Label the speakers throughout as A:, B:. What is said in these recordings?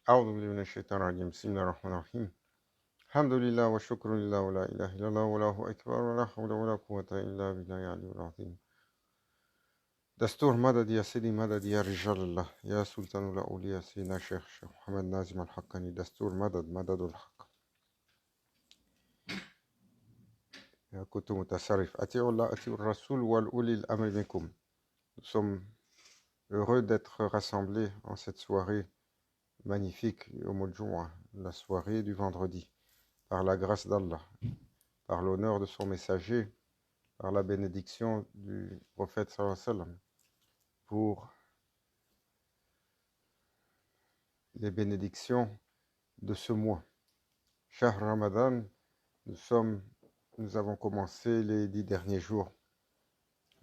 A: أعوذ بالله من الشيطان الرجيم بسم الله الرحمن الرحيم الحمد لله والشكر لله ولا إله إلا الله والله أكبر ولا حول ولا قوة إلا بالله العلي العظيم دستور مدد يا سيدي مدد يا رجال الله يا سلطان الأولياء سيدنا شيخ محمد نازم الحقاني دستور مدد مدد الحق يا كنت متصرف أطيعوا الله أطيعوا الرسول والأولي الأمر منكم. Nous sommes heureux d'être rassemblés en cette soirée magnifique au mois de juin, la soirée du vendredi, par la grâce d'Allah, par l'honneur de son messager, par la bénédiction du prophète sallallahu alayhi wa sallam, pour les bénédictions de ce mois. Shahr Ramadan, nous avons commencé les 10 derniers jours.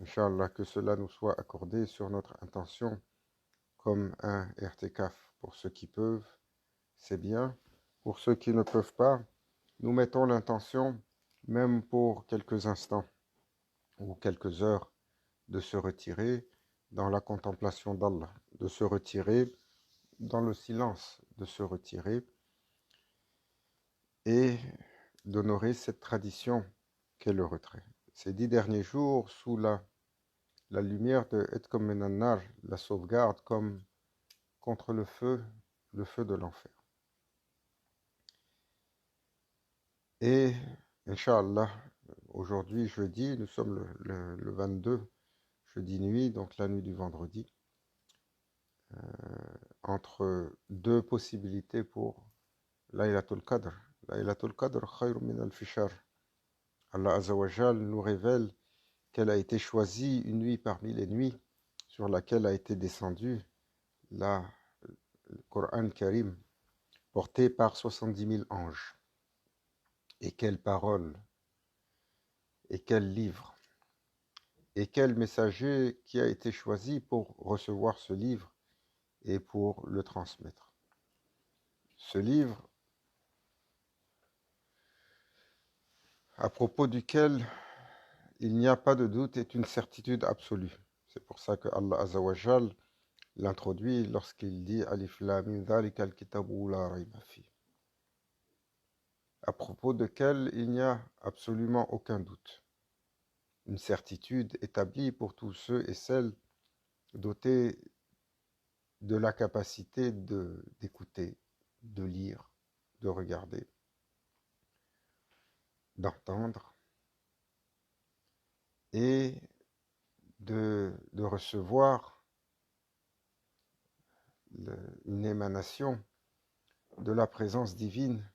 A: Inch'Allah, que cela nous soit accordé sur notre intention comme un irtikaf. Pour ceux qui peuvent, c'est bien. Pour ceux qui ne peuvent pas, nous mettons l'intention, même pour quelques instants ou quelques heures, de se retirer dans la contemplation d'Allah, de se retirer dans le silence, de se retirer et d'honorer cette tradition qu'est le retrait. Ces 10 derniers jours, sous la lumière de Etkom Menanar, la sauvegarde comme contre le feu de l'enfer. Et, Inch'Allah, aujourd'hui, jeudi, nous sommes le 22, jeudi nuit, donc la nuit du vendredi, entre deux possibilités pour Laylatul Qadr. Laylatul Qadr, khayr min al-fishar. Allah Azzawajal nous révèle qu'elle a été choisie une nuit parmi les nuits sur laquelle a été descendu le Coran Karim, porté par 70 000 anges. Et quelle parole, et quel livre, et quel messager qui a été choisi pour recevoir ce livre et pour le transmettre. Ce livre, à propos duquel il n'y a pas de doute, est une certitude absolue. C'est pour ça que Allah Azzawajal l'introduit lorsqu'il dit Alif Lam Mim Dhalika al-kitabu la rayba fi, à propos duquel il n'y a absolument aucun doute. Une certitude établie pour tous ceux et celles dotés de la capacité d'écouter, de lire, de regarder, d'entendre et de recevoir une émanation de la présence divine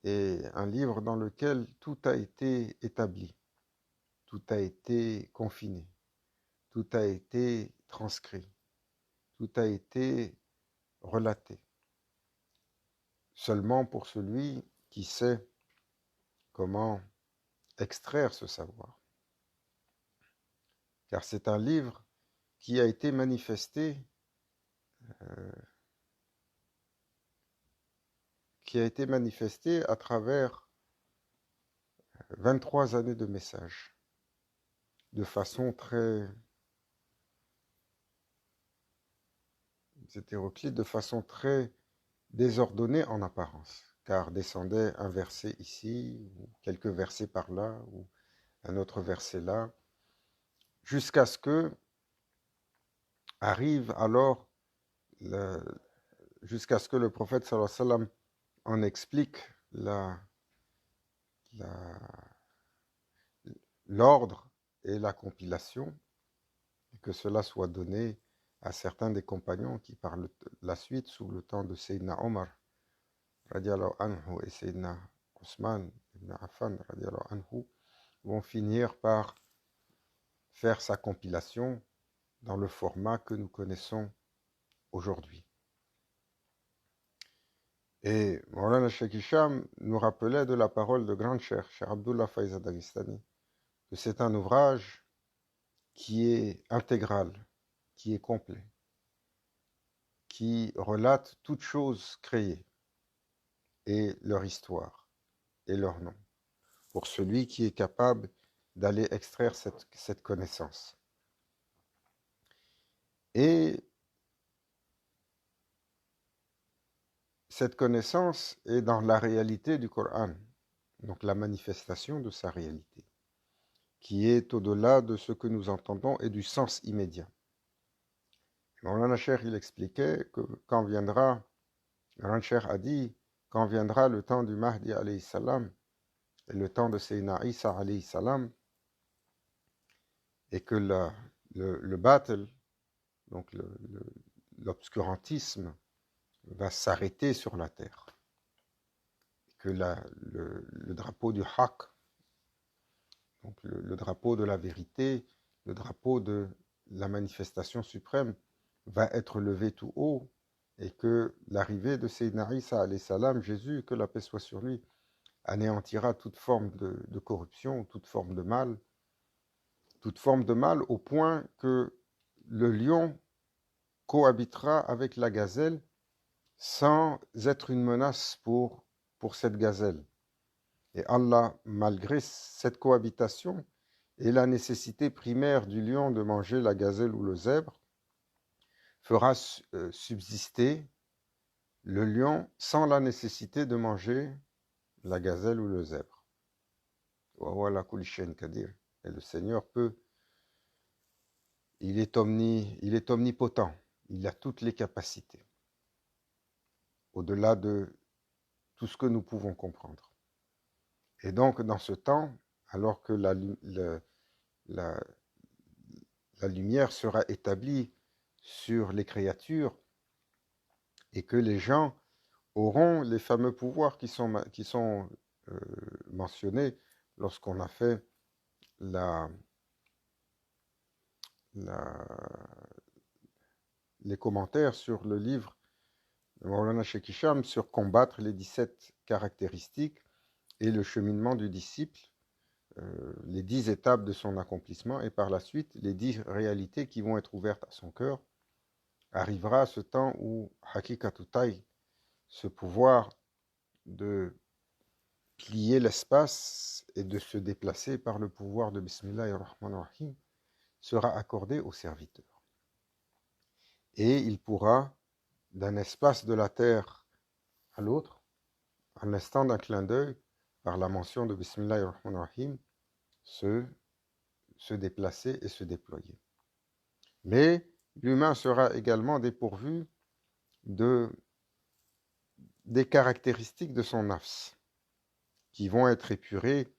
A: et un livre dans lequel tout a été établi, tout a été confiné, tout a été transcrit, tout a été relaté. Seulement pour celui qui sait comment extraire ce savoir. Car c'est un livre qui a été manifesté, à travers 23 années de messages, de façon très hétéroclite, de façon très désordonnée en apparence, car descendait un verset ici, ou quelques versets par là, ou un autre verset là, jusqu'à ce que arrive alors, jusqu'à ce que le prophète sallallahu alayhi wa sallam en explique l'ordre et la compilation, et que cela soit donné à certains des compagnons qui, par la suite, sous le temps de Sayyidina Omar, radiallahu anhu, et Sayyidina Ousmane ibn Affan, radiallahu anhu, vont finir par faire sa compilation dans le format que nous connaissons aujourd'hui. Et Maulana Cheikh Hicham nous rappelait de la parole de grand Cheikh Abdullah Faiz Dagestani, que c'est un ouvrage qui est intégral, qui est complet, qui relate toutes choses créées et leur histoire et leur nom, pour celui qui est capable d'aller extraire cette connaissance. Et cette connaissance est dans la réalité du Coran, donc la manifestation de sa réalité, qui est au-delà de ce que nous entendons et du sens immédiat. Maulana Cheikh, il expliquait que quand viendra, Maulana Cheikh a dit, quand viendra le temps du Mahdi alayhi salam et le temps de Sayyidina Isa alayhi salam, et que le battle, donc l'obscurantisme, va s'arrêter sur la terre, que le drapeau du haq, donc le drapeau de la vérité, le drapeau de la manifestation suprême, va être levé tout haut, et que l'arrivée de Sayyidina Isa alayhi salam, Jésus, que la paix soit sur lui, anéantira toute forme de corruption, toute forme de mal, au point que le lion cohabitera avec la gazelle sans être une menace pour cette gazelle. Et Allah, malgré cette cohabitation et la nécessité primaire du lion de manger la gazelle ou le zèbre, fera subsister le lion sans la nécessité de manger la gazelle ou le zèbre. Et le Seigneur peut, il est omnipotent, il a toutes les capacités, au-delà de tout ce que nous pouvons comprendre. Et donc, dans ce temps, alors que la lumière sera établie sur les créatures et que les gens auront les fameux pouvoirs qui sont mentionnés lorsqu'on a fait les commentaires sur le livre de Maulana Cheikh Hicham sur combattre les 17 caractéristiques et le cheminement du disciple, les 10 étapes de son accomplissement, et par la suite les 10 réalités qui vont être ouvertes à son cœur. Arrivera ce temps où Hakikatutai, ce pouvoir de plier l'espace et de se déplacer par le pouvoir de Bismillahir Rahmanir Rahim, sera accordé au serviteur. Et il pourra, d'un espace de la terre à l'autre, en l'instant d'un clin d'œil, par la mention de Bismillahir Rahmanir Rahim, se déplacer et se déployer. Mais l'humain sera également dépourvu des caractéristiques de son nafs, qui vont être épurées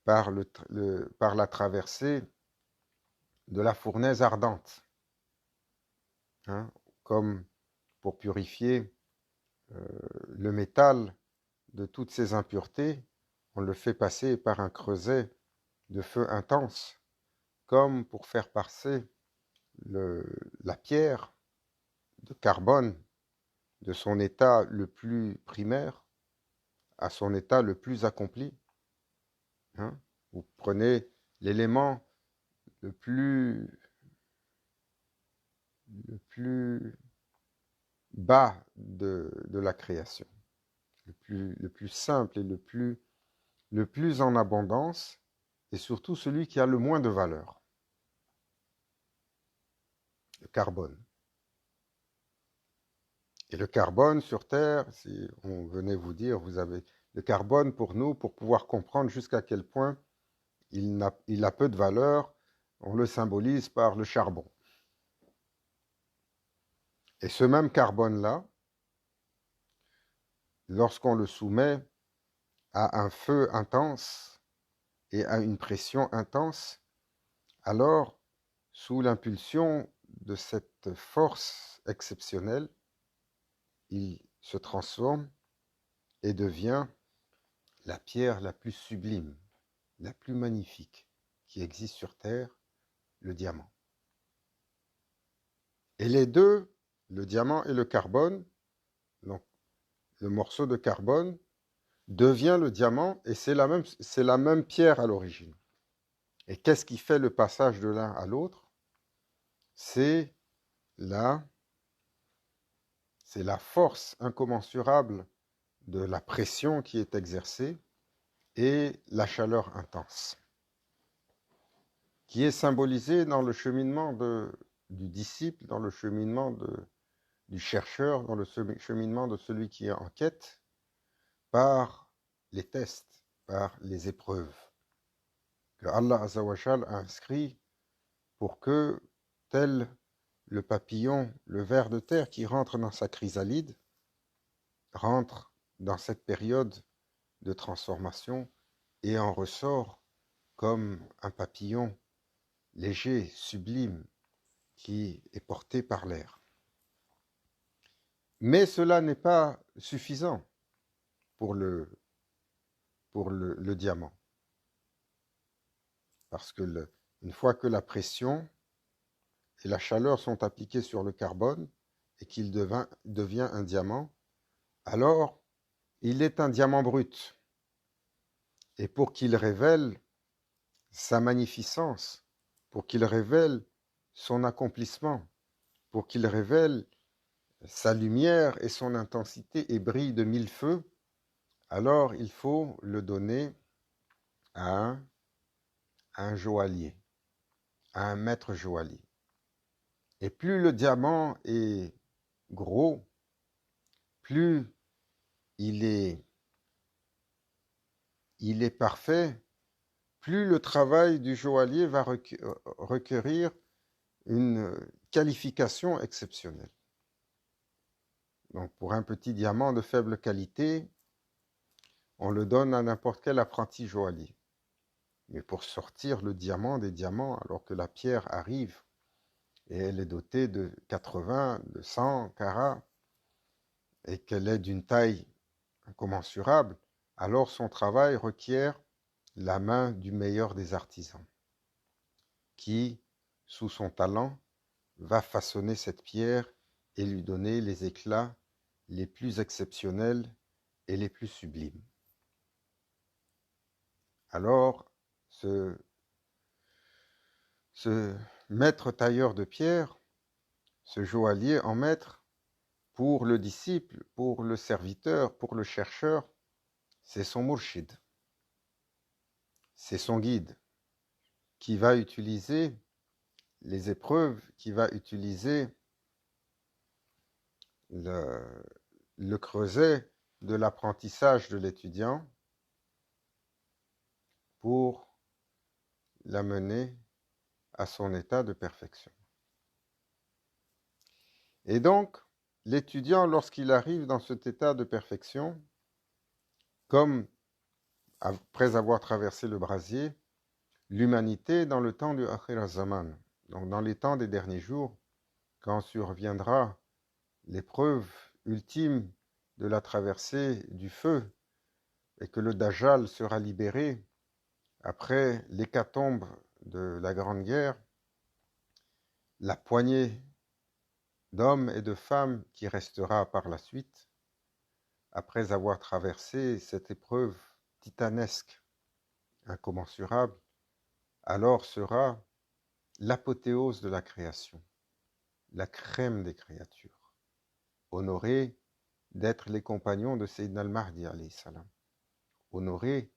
A: par la traversée de la fournaise ardente, comme pour purifier le métal de toutes ses impuretés, on le fait passer par un creuset de feu intense, comme pour faire passer la pierre de carbone de son état le plus primaire à son état le plus accompli. Vous prenez l'élément le plus bas de la création, le plus simple et le plus en abondance, et surtout celui qui a le moins de valeur, le carbone. Et le carbone sur Terre, si on venait vous dire, vous avez le carbone pour nous, pour pouvoir comprendre jusqu'à quel point il a peu de valeur, on le symbolise par le charbon. Et ce même carbone-là, lorsqu'on le soumet à un feu intense et à une pression intense, alors, sous l'impulsion de cette force exceptionnelle, il se transforme et devient la pierre la plus sublime, la plus magnifique qui existe sur Terre, le diamant. Et les deux, le diamant et le carbone, donc le morceau de carbone, devient le diamant, et c'est la même pierre à l'origine. Et qu'est-ce qui fait le passage de l'un à l'autre? C'est la force incommensurable de la pression qui est exercée et la chaleur intense, qui est symbolisée dans le cheminement du disciple, dans le cheminement du chercheur, dans le cheminement de celui qui est en quête, par les tests, par les épreuves que Allah Azzawajal a inscrit pour que, tel le papillon, le ver de terre qui rentre dans sa chrysalide, rentre dans cette période de transformation et en ressort comme un papillon léger, sublime, qui est porté par l'air. Mais cela n'est pas suffisant pour le diamant. Parce que une fois que la pression et la chaleur sont appliquées sur le carbone et qu'il devient un diamant, alors il est un diamant brut. Et pour qu'il révèle sa magnificence, pour qu'il révèle son accomplissement, pour qu'il révèle sa lumière et son intensité et brille de mille feux, alors il faut le donner à un joaillier, à un maître joaillier. Et plus le diamant est gros, plus il est parfait, plus le travail du joaillier va requérir une qualification exceptionnelle. Donc pour un petit diamant de faible qualité, on le donne à n'importe quel apprenti joaillier. Mais pour sortir le diamant des diamants, alors que la pierre arrive et elle est dotée de 80, de 100 carats, et qu'elle est d'une taille incommensurable, alors son travail requiert la main du meilleur des artisans, qui, sous son talent, va façonner cette pierre et lui donner les éclats les plus exceptionnels et les plus sublimes. Alors, ce maître tailleur de pierre, ce joaillier en maître, pour le disciple, pour le serviteur, pour le chercheur, c'est son murshid, c'est son guide, qui va utiliser les épreuves, qui va utiliser le creuset de l'apprentissage de l'étudiant pour l'amener à son état de perfection. Et donc, l'étudiant, lorsqu'il arrive dans cet état de perfection, comme après avoir traversé le brasier, l'humanité dans le temps du Akhir Zaman, donc dans les temps des derniers jours, quand surviendra l'épreuve ultime de la traversée du feu et que le Dajjal sera libéré après l'hécatombe de la Grande Guerre, la poignée d'hommes et de femmes qui restera par la suite, après avoir traversé cette épreuve titanesque, incommensurable, alors sera l'apothéose de la création, la crème des créatures, honorés d'être les compagnons de Sayyidina al-Mahdi alayhi salam, honorés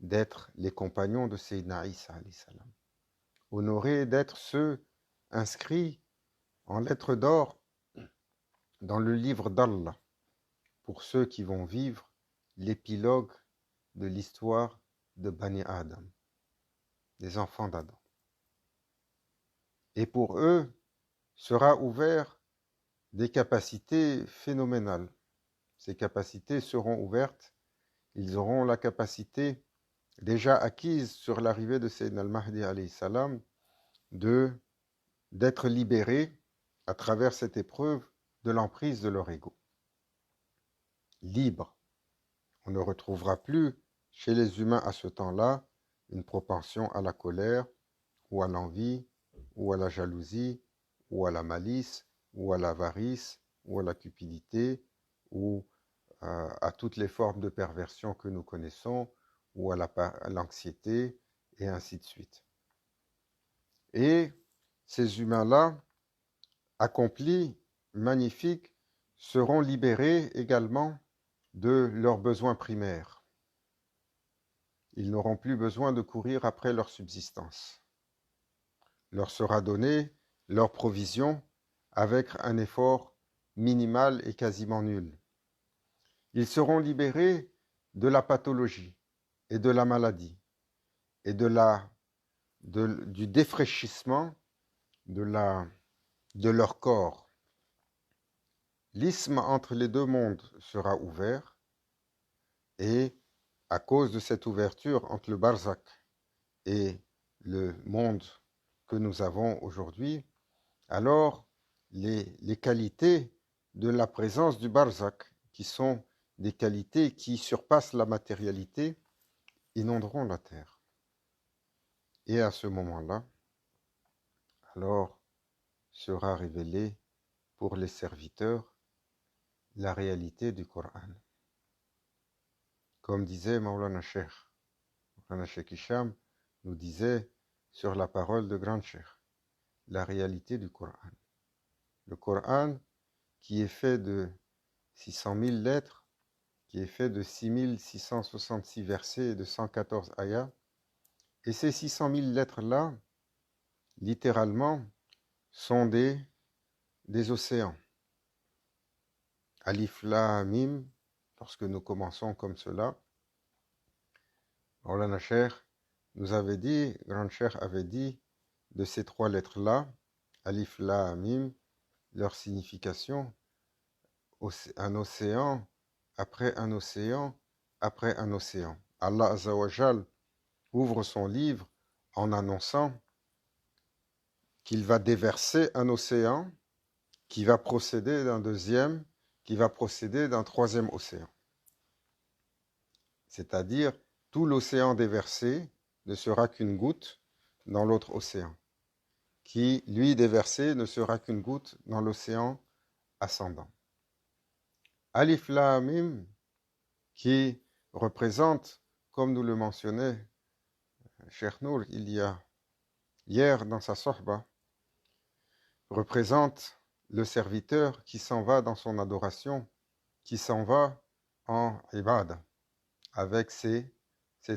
A: d'être les compagnons de Sayyidina Isa alayhi salam, honorés d'être ceux inscrits en lettres d'or dans le livre d'Allah, pour ceux qui vont vivre l'épilogue de l'histoire de Bani Adam, des enfants d'Adam. Et pour eux sera ouvert des capacités phénoménales. Ces capacités seront ouvertes, ils auront la capacité déjà acquise sur l'arrivée de Sayyidina al-Mahdi alayhi salam d'être libérés à travers cette épreuve de l'emprise de leur ego. Libre. On ne retrouvera plus chez les humains à ce temps-là une propension à la colère, ou à l'envie, ou à la jalousie, ou à la malice, ou à l'avarice, ou à la cupidité, ou à toutes les formes de perversion que nous connaissons, ou à l'anxiété, et ainsi de suite. Et ces humains-là, accomplis, magnifiques, seront libérés également de leurs besoins primaires. Ils n'auront plus besoin de courir après leur subsistance. Leur sera donnée leur provision avec un effort minimale et quasiment nulle. Ils seront libérés de la pathologie et de la maladie et du défraîchissement de leur corps. L'isthme entre les deux mondes sera ouvert et à cause de cette ouverture entre le barzakh et le monde que nous avons aujourd'hui, alors les qualités de la présence du barzakh, qui sont des qualités qui surpassent la matérialité, inonderont la terre. Et à ce moment-là, alors sera révélée pour les serviteurs la réalité du Coran. Comme disait Maulana Cheikh Hicham nous disait sur la parole de Grand Cheikh, la réalité du Coran. Le Coran qui est fait de 600 000 lettres, qui est fait de 6666 versets et de 114 ayats. Et ces 600 000 lettres-là, littéralement, sont des océans. Alif, La, Mim, lorsque nous commençons comme cela, Maulana Cheikh nous avait dit, Grand Cheikh avait dit, de ces trois lettres-là, Alif, La, Mim, leur signification, un océan, après un océan, après un océan. Allah Azzawajal ouvre son livre en annonçant qu'il va déverser un océan qui va procéder d'un deuxième, qui va procéder d'un troisième océan. C'est-à-dire, tout l'océan déversé ne sera qu'une goutte dans l'autre océan, qui, lui, déversé, ne sera qu'une goutte dans l'océan ascendant. Alif Lam Mim, qui représente, comme nous le mentionnait Cheikh Nour hier dans sa sohba, représente le serviteur qui s'en va dans son adoration, qui s'en va en ibad, avec ses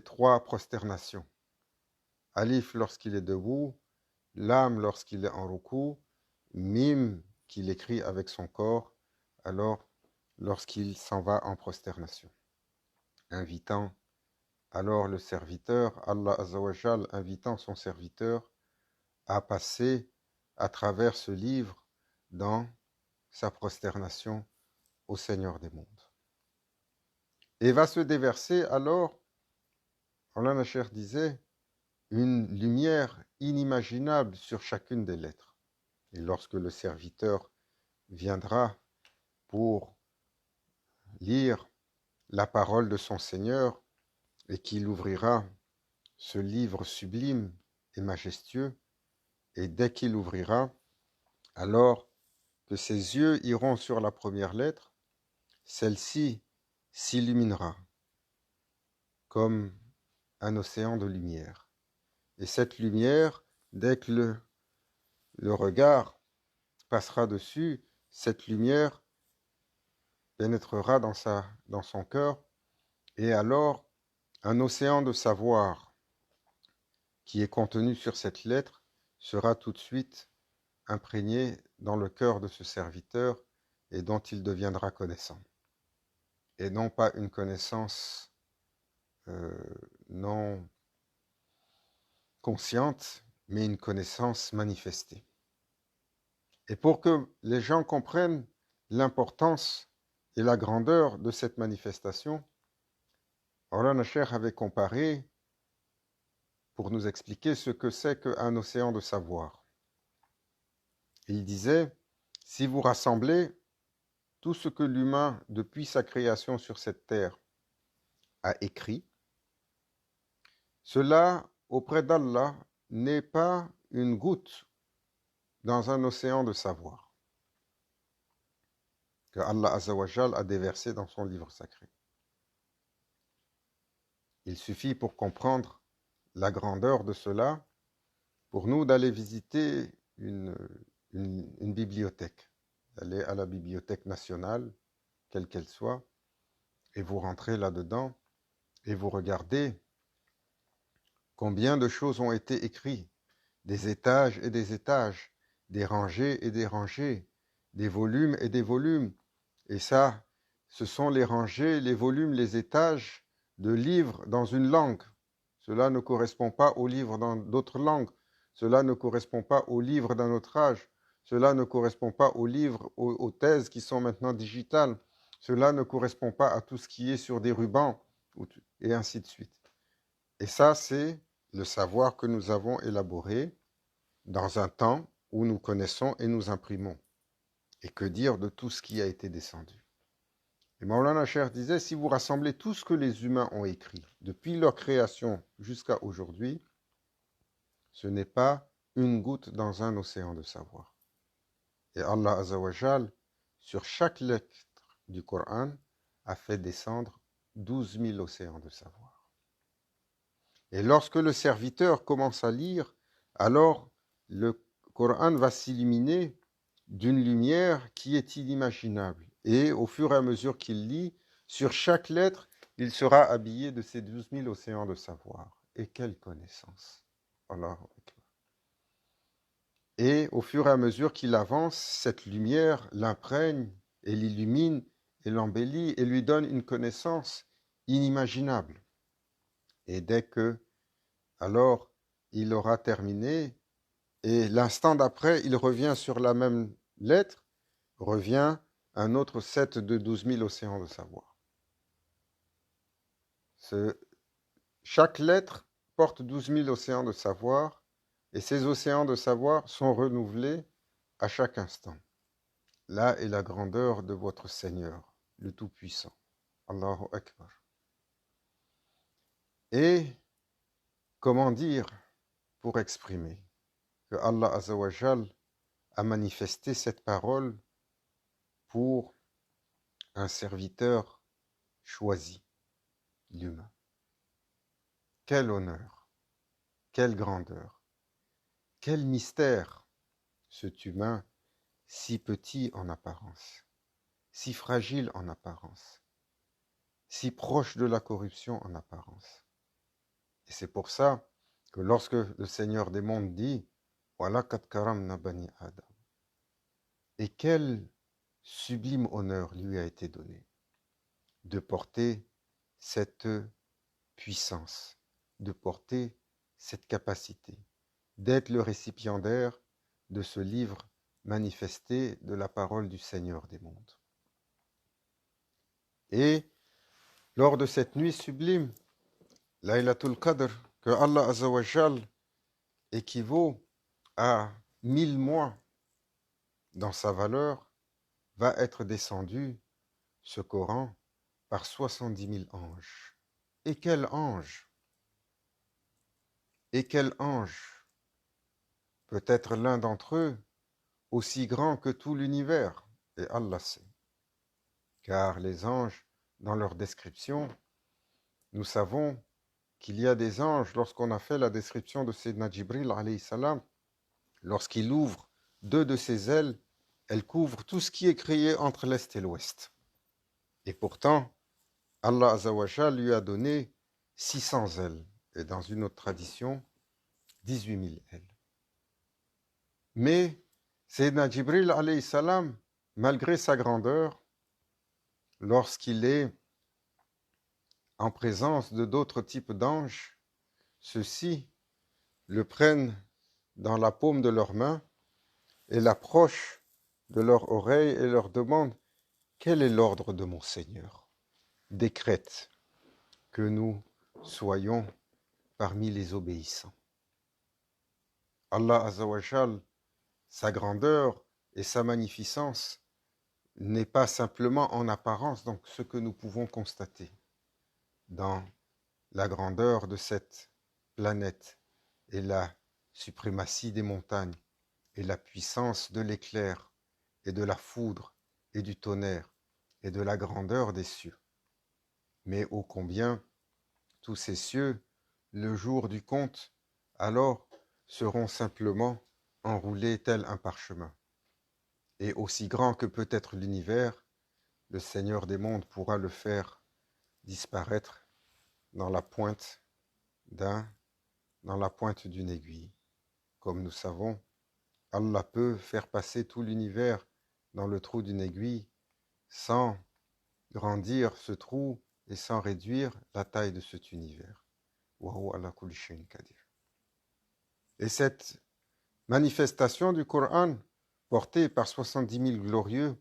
A: trois prosternations. Alif lorsqu'il est debout, Lam lorsqu'il est en ruku, Mim qu'il écrit avec son corps, alors lorsqu'il s'en va en prosternation. Invitant alors le serviteur, Allah Azzawajal invitant son serviteur à passer à travers ce livre dans sa prosternation au Seigneur des mondes. Et va se déverser alors, Maulana Cheikh disait, une lumière inimaginable sur chacune des lettres. Et lorsque le serviteur viendra pour lire la parole de son Seigneur et qu'il ouvrira ce livre sublime et majestueux, et dès qu'il ouvrira, alors que ses yeux iront sur la première lettre, celle-ci s'illuminera comme un océan de lumière. Et cette lumière, dès que le regard passera dessus, cette lumière pénétrera dans son cœur, et alors un océan de savoir qui est contenu sur cette lettre sera tout de suite imprégné dans le cœur de ce serviteur et dont il deviendra connaissant. Et non pas une connaissance non consciente, mais une connaissance manifestée. Et pour que les gens comprennent l'importance et la grandeur de cette manifestation, Maulana Cheikh avait comparé pour nous expliquer ce que c'est qu'un océan de savoir. Et il disait, si vous rassemblez tout ce que l'humain, depuis sa création sur cette terre, a écrit, cela, auprès d'Allah, n'est pas une goutte dans un océan de savoir que Allah Azzawajal a déversé dans son livre sacré. Il suffit pour comprendre la grandeur de cela, pour nous d'aller visiter une bibliothèque, d'aller à la bibliothèque nationale, quelle qu'elle soit, et vous rentrez là-dedans et vous regardez combien de choses ont été écrites, des étages et des étages, des rangées et des rangées, des volumes et des volumes. Et ça, ce sont les rangées, les volumes, les étages de livres dans une langue. Cela ne correspond pas aux livres dans d'autres langues. Cela ne correspond pas aux livres d'un autre âge. Cela ne correspond pas aux livres, aux thèses qui sont maintenant digitales. Cela ne correspond pas à tout ce qui est sur des rubans, et ainsi de suite. Et ça, c'est le savoir que nous avons élaboré dans un temps où nous connaissons et nous imprimons. Et que dire de tout ce qui a été descendu? Et Maulana Cheikh disait, si vous rassemblez tout ce que les humains ont écrit, depuis leur création jusqu'à aujourd'hui, ce n'est pas une goutte dans un océan de savoir. Et Allah Azzawajal, sur chaque lettre du Coran, a fait descendre 12 000 océans de savoir. Et lorsque le serviteur commence à lire, alors le Coran va s'illuminer d'une lumière qui est inimaginable. Et au fur et à mesure qu'il lit, sur chaque lettre, il sera habillé de ces 12 000 océans de savoir. Et quelle connaissance! Allahu Akbar. Et au fur et à mesure qu'il avance, cette lumière l'imprègne et l'illumine et l'embellit et lui donne une connaissance inimaginable. Et dès que, alors, il aura terminé, et l'instant d'après, il revient sur la même lettre, revient un autre set de 12 000 océans de savoir. Chaque lettre porte 12 000 océans de savoir, et ces océans de savoir sont renouvelés à chaque instant. Là est la grandeur de votre Seigneur, le Tout-Puissant. Allahu Akbar. Et comment dire pour exprimer que Allah Azzawajal a manifesté cette parole pour un serviteur choisi, l'humain. Quel honneur, quelle grandeur, quel mystère, cet humain si petit en apparence, si fragile en apparence, si proche de la corruption en apparence. Et c'est pour ça que lorsque le Seigneur des mondes dit « Voilà kat karamna bani Adam » et quel sublime honneur lui a été donné de porter cette puissance, de porter cette capacité, d'être le récipiendaire de ce livre manifesté de la parole du Seigneur des mondes. Et lors de cette nuit sublime, Laylatul Qadr, que Allah Azzawajal équivaut à 1000 mois dans sa valeur, va être descendu ce Coran par 70 000 anges. Et quel ange! Et quel ange! Peut-être l'un d'entre eux aussi grand que tout l'univers, et Allah sait. Car les anges, dans leur description, nous savons qu'il y a des anges, lorsqu'on a fait la description de Sayyidina Jibril, alayhi salam, lorsqu'il ouvre 2 de ses ailes, elles couvrent tout ce qui est créé entre l'Est et l'Ouest. Et pourtant, Allah Azzawajal lui a donné 600 ailes, et dans une autre tradition, 18 000 ailes. Mais Sayyidina Jibril, alayhi salam, malgré sa grandeur, lorsqu'il est en présence de d'autres types d'anges, ceux-ci le prennent dans la paume de leurs mains et l'approchent de leur oreille et leur demandent « Quel est l'ordre de mon Seigneur ?» Décrète que nous soyons parmi les obéissants. Allah Azzawajal, sa grandeur et sa magnificence n'est pas simplement en apparence, donc ce que nous pouvons constater dans la grandeur de cette planète et la suprématie des montagnes et la puissance de l'éclair et de la foudre et du tonnerre et de la grandeur des cieux. Mais ô combien tous ces cieux, le jour du compte, alors seront simplement enroulés tel un parchemin. Et aussi grand que peut être l'univers, le Seigneur des mondes pourra le faire disparaître dans la pointe d'une aiguille. Comme nous savons, Allah peut faire passer tout l'univers dans le trou d'une aiguille sans grandir ce trou et sans réduire la taille de cet univers. Wa huwa ala kulli shay'in qadir. Et cette manifestation du Coran, portée par 70 000 glorieux,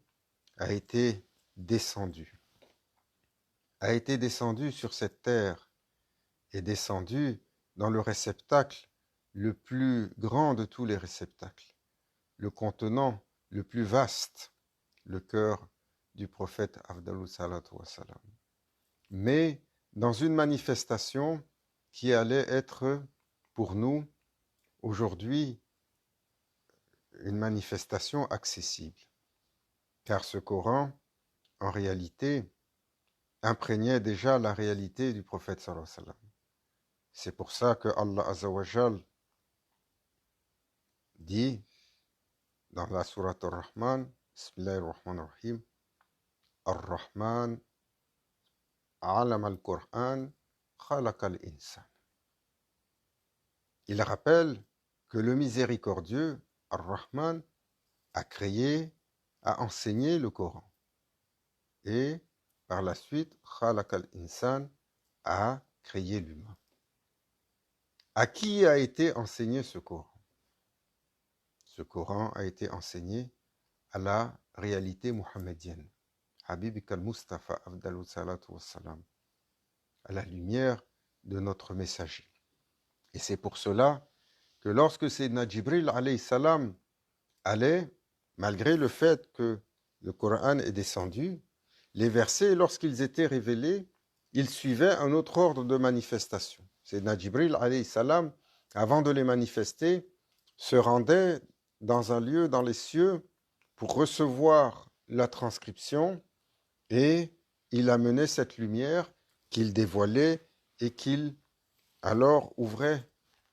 A: a été descendue sur cette terre et descendue dans le réceptacle le plus grand de tous les réceptacles, le contenant le plus vaste, le cœur du prophète Afdalus Salatu Wassalam. Mais dans une manifestation qui allait être pour nous aujourd'hui une manifestation accessible. Car ce Coran, en réalité, imprégnait déjà la réalité du prophète sallallahu alayhi wa sallam. C'est pour ça que Allah Azza wa Jal dit dans la sourate Ar-Rahman, Bismillahir Rahmanir Rahim, Ar-Rahman, Alama al-Qur'an, Khalaqa al-Insan. Il rappelle que le miséricordieux, Ar-Rahman, a créé, a enseigné le Coran. Et par la suite, Khalaqa al-Insan a créé l'humain. À qui a été enseigné ce Coran? Ce Coran a été enseigné à la réalité muhammadienne. Habibik al-Mustafa Afdalus Salatu Wassalam, à la lumière de notre messager. Et c'est pour cela que lorsque Sayyidina Jibril alayhi salam allait, malgré le fait que le Coran est descendu, les versets, lorsqu'ils étaient révélés, ils suivaient un autre ordre de manifestation. Sayyidina Jibril alayhi salam, avant de les manifester, se rendait dans un lieu dans les cieux pour recevoir la transcription, et il amenait cette lumière qu'il dévoilait et qu'il alors ouvrait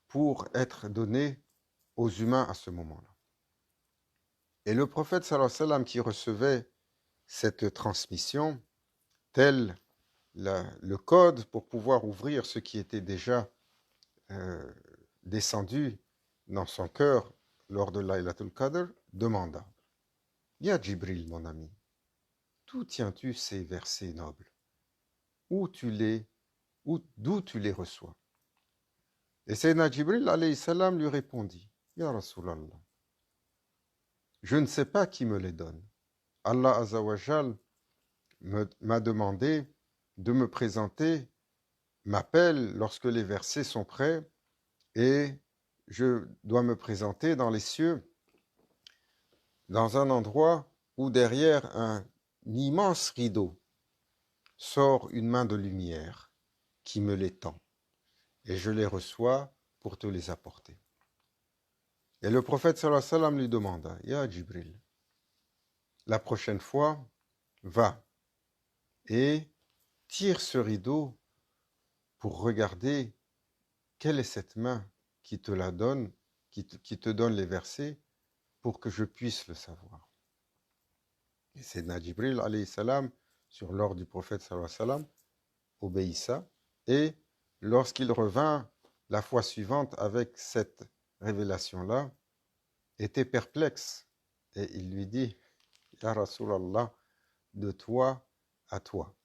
A: pour être donné aux humains à ce moment-là. Et le prophète sallallahu alayhi wa sallam qui recevait cette transmission, tel le code pour pouvoir ouvrir ce qui était déjà descendu dans son cœur lors de Laylatul Qadr, demanda: Ya Jibril, mon ami, d'où tiens-tu ces versets nobles? D'où tu les reçois? Et Sayyidina Jibril alayhi salam lui répondit: Ya Rasulallah, je ne sais pas qui me les donne. Allah Azza wa Jal m'a demandé de me présenter, m'appelle lorsque les versets sont prêts, et je dois me présenter dans les cieux, dans un endroit où derrière un immense rideau sort une main de lumière qui me les tend, et je les reçois pour te les apporter. Et le prophète sallallahu alayhi wa sallam lui demanda: Ya Jibril, la prochaine fois, va et tire ce rideau pour regarder quelle est cette main qui te la donne, qui te donne les versets, pour que je puisse le savoir. Et Sayyidina Jibril alayhi salam, sur l'ordre du prophète sallallahu alayhi wa sallam, obéissa, et lorsqu'il revint la fois suivante avec cette révélation-là, était perplexe, et il lui dit: Ya Rasulallah, de toi à toi.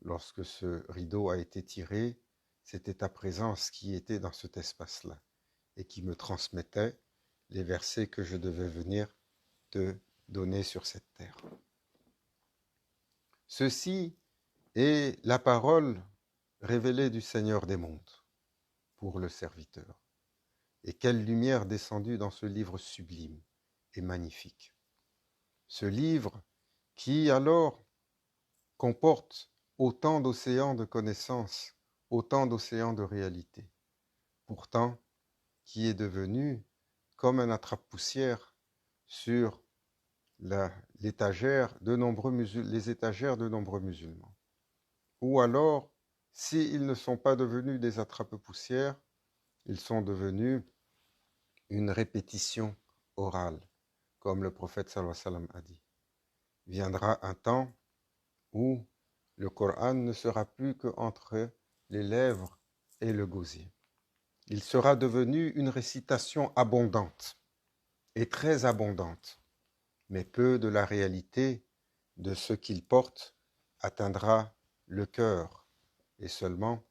A: Lorsque ce rideau a été tiré, c'était ta présence qui était dans cet espace-là et qui me transmettait les versets que je devais venir te donner sur cette terre. Ceci est la parole révélée du Seigneur des mondes pour le serviteur. Et quelle lumière descendue dans ce livre sublime et magnifique. Ce livre qui alors comporte autant d'océans de connaissances, autant d'océans de réalité, pourtant qui est devenu comme un attrape-poussière sur les étagères de nombreux musulmans. Ou alors, s'ils ne sont pas devenus des attrape-poussières, ils sont devenus une répétition orale, comme le prophète sallallahu alayhi wa sallam a dit. Viendra un temps où le Coran ne sera plus qu'entre les lèvres et le gosier. Il sera devenu une récitation abondante et très abondante, mais peu de la réalité de ce qu'il porte atteindra le cœur, et seulement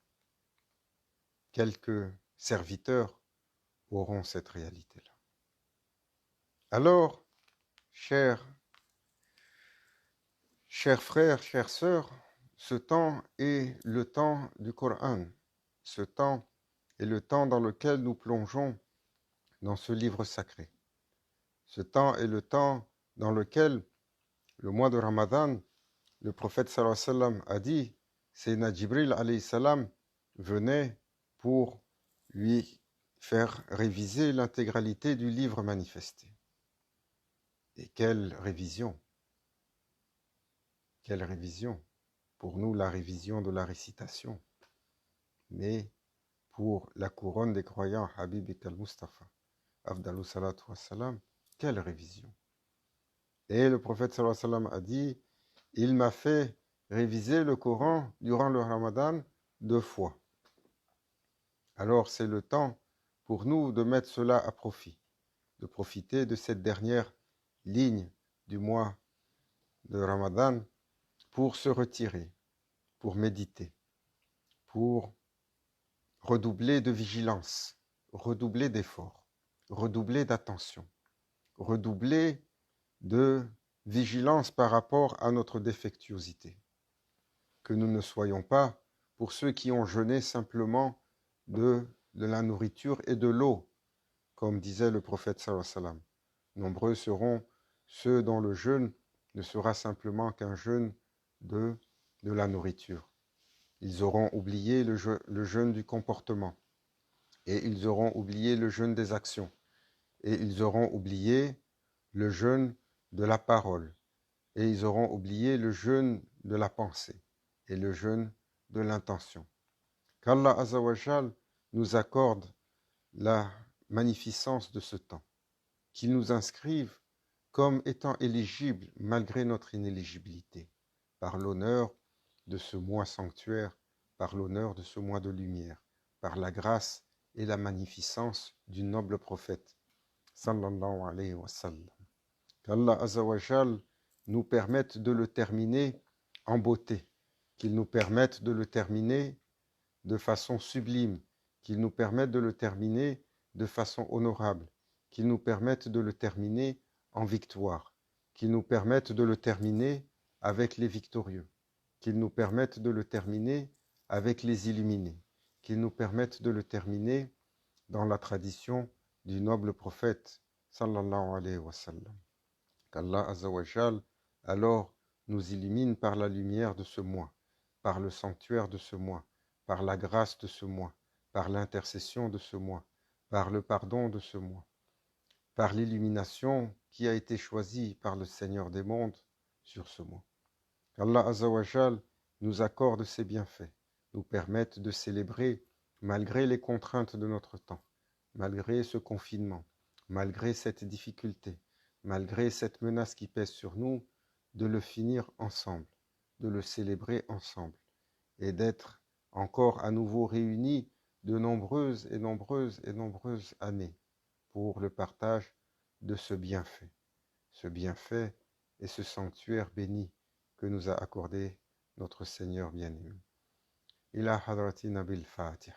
A: quelques serviteurs auront cette réalité-là. Alors, chers frères, chères sœurs, ce temps est le temps du Coran. Ce temps est le temps dans lequel nous plongeons dans ce livre sacré. Ce temps est le temps dans lequel, le mois de Ramadan, le prophète sallallahu alayhi wa sallam a dit, Sayyidina Jibril alayhi salam venait pour lui faire réviser l'intégralité du livre manifesté. Et quelle révision! Quelle révision! Pour nous, la révision de la récitation. Mais pour la couronne des croyants, Habibik al-Mustafa, Afdalou salatu wassalam, quelle révision! Et le prophète sallallahu alayhi wa sallam a dit, il m'a fait réviser le Coran durant le Ramadan 2 fois. Alors c'est le temps pour nous de mettre cela à profit, de profiter de cette dernière ligne du mois de Ramadan pour se retirer, pour méditer, pour redoubler de vigilance, redoubler d'efforts, redoubler d'attention, redoubler de vigilance par rapport à notre défectuosité. Que nous ne soyons pas, pour ceux qui ont jeûné simplement de la nourriture et de l'eau, comme disait le prophète sallallahu alayhi wa sallam. Nombreux seront ceux dont le jeûne ne sera simplement qu'un jeûne de la nourriture. Ils auront oublié le jeûne du comportement, et ils auront oublié le jeûne des actions, et ils auront oublié le jeûne de la parole, et ils auront oublié le jeûne de la pensée, et le jeûne de l'intention. Qu'Allah Azza wa Jal nous accorde la magnificence de ce temps, qu'il nous inscrive comme étant éligibles malgré notre inéligibilité, par l'honneur de ce mois sanctuaire, par l'honneur de ce mois de lumière, par la grâce et la magnificence du noble prophète, sallallahu alayhi wa sallam. Qu'Allah Azza wa Jal nous permette de le terminer en beauté, qu'il nous permette de le terminer de façon sublime, qu'il nous permette de le terminer de façon honorable, qu'il nous permette de le terminer en victoire, qu'il nous permette de le terminer avec les victorieux, qu'il nous permette de le terminer avec les illuminés, qu'il nous permette de le terminer dans la tradition du noble prophète, sallallahu alayhi wa sallam. Qu'Allah Azza wa Jal alors nous illumine par la lumière de ce mois, par le sanctuaire de ce mois, par la grâce de ce mois, par l'intercession de ce mois, par le pardon de ce mois, par l'illumination qui a été choisie par le Seigneur des mondes sur ce mois. Qu'Allah Azza wa Jal nous accorde ses bienfaits, nous permette de célébrer malgré les contraintes de notre temps, malgré ce confinement, malgré cette difficulté, malgré cette menace qui pèse sur nous, de le finir ensemble, de le célébrer ensemble, et d'être encore à nouveau réunis de nombreuses et nombreuses et nombreuses années pour le partage de ce bienfait et ce sanctuaire béni que nous a accordé notre Seigneur bien-aimé. Ila hadrati Nabil Fatiha.